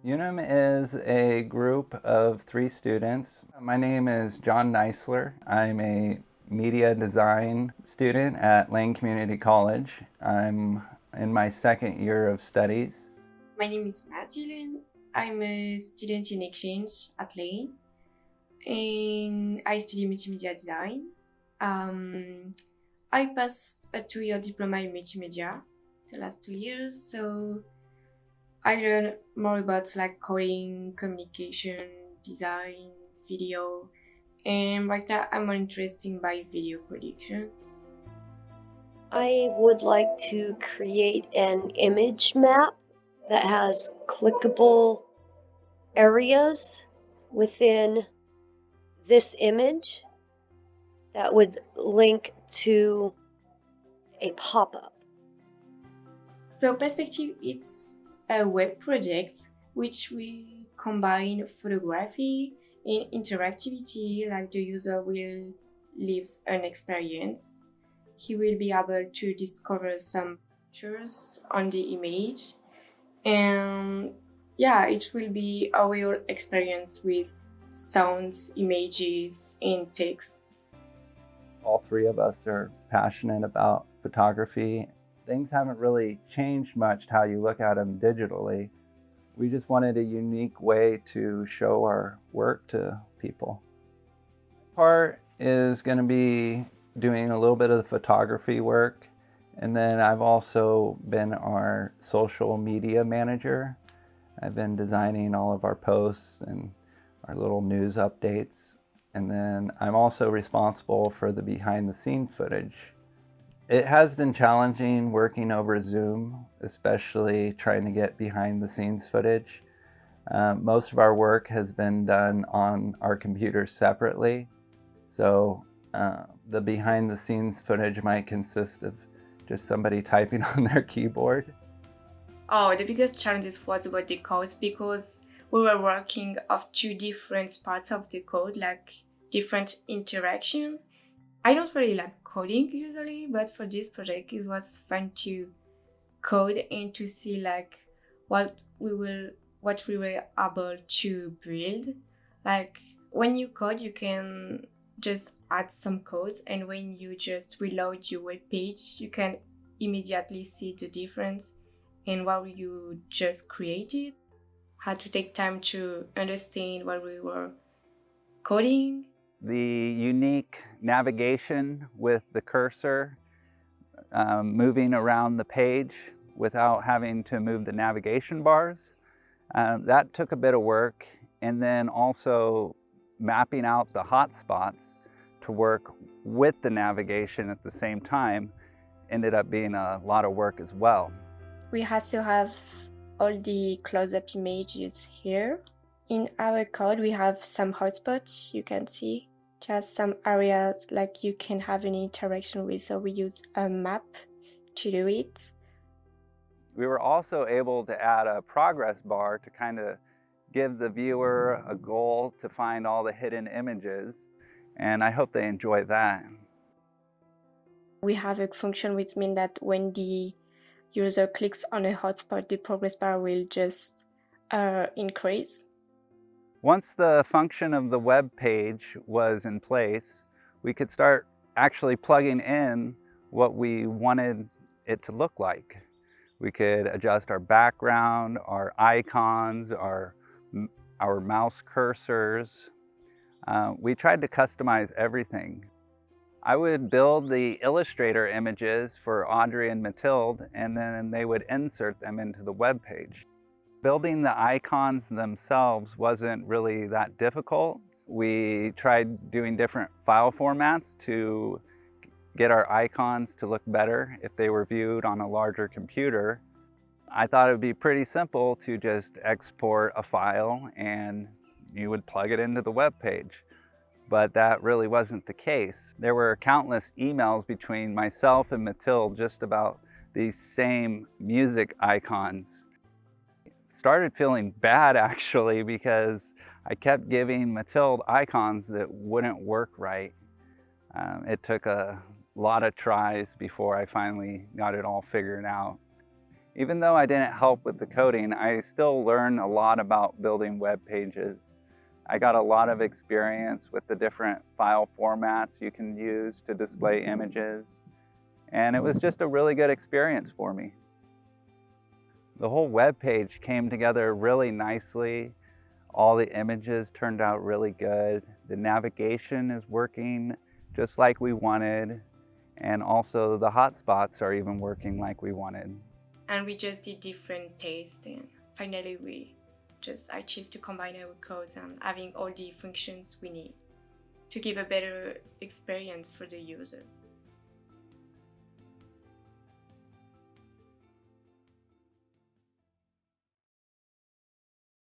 Unum is a group of 3 students. My name is John Neisler. I'm a media design student at Lane Community College. I'm in my second year of studies. My name is Madeline. I'm a student in exchange at Lane, and I study multimedia design. I passed a 2-year diploma in multimedia the last 2 years, so I learned more about like coding, communication, design, video, and right now I'm more interested by video production. I would like to create an image map that has clickable areas within this image that would link to a pop-up. So Perspective, it's a web project which we combine photography and interactivity, like the user will live an experience. He will be able to discover some pictures on the image, and yeah, it will be a real experience with sounds, images, and text. All 3 of us are passionate about photography. Things haven't really changed much how you look at them digitally. We just wanted a unique way to show our work to people. Part is going to be doing a little bit of the photography work, and then I've also been our social media manager. I've been designing all of our posts and our little news updates, and then I'm also responsible for the behind the scene footage. It has been challenging working over Zoom, especially trying to get behind the scenes footage. Most of our work has been done on our computers separately. So the behind the scenes footage might consist of just somebody typing on their keyboard. Oh, the biggest challenge was about the code because we were working of 2 different parts of the code, like different interactions. I don't really like coding usually, but for this project it was fun to code and to see like what we were able to build. Like when you code, you can just add some codes, and when you just reload your web page, you can immediately see the difference in what you just created. Had to take time to understand what we were coding. The unique navigation with the cursor moving around the page without having to move the navigation bars, that took a bit of work. And then also mapping out the hotspots to work with the navigation at the same time ended up being a lot of work as well. We also have all the close-up images here. In our code, we have some hotspots you can see, just some areas like you can have an interaction with, so we use a map to do it. We were also able to add a progress bar to kind of give the viewer a goal to find all the hidden images, and I hope they enjoy that. We have a function which means that when the user clicks on a hotspot, the progress bar will just increase. Once the function of the web page was in place, we could start actually plugging in what we wanted it to look like. We could adjust our background, our icons, our mouse cursors. We tried to customize everything. I would build the Illustrator images for Audrey and Mathilde, and then they would insert them into the web page. Building the icons themselves wasn't really that difficult. We tried doing different file formats to get our icons to look better if they were viewed on a larger computer. I thought it would be pretty simple to just export a file and you would plug it into the web page. But that really wasn't the case. There were countless emails between myself and Mathilde just about these same music icons. Started feeling bad actually, because I kept giving Mathilde icons that wouldn't work right. It took a lot of tries before I finally got it all figured out. Even though I didn't help with the coding, I still learned a lot about building web pages. I got a lot of experience with the different file formats you can use to display images, and it was just a really good experience for me. The whole web page came together really nicely. All the images turned out really good. The navigation is working just like we wanted, and also the hotspots are even working like we wanted. And we just did different tastes, and finally we just achieved to combine our codes and having all the functions we need to give a better experience for the users.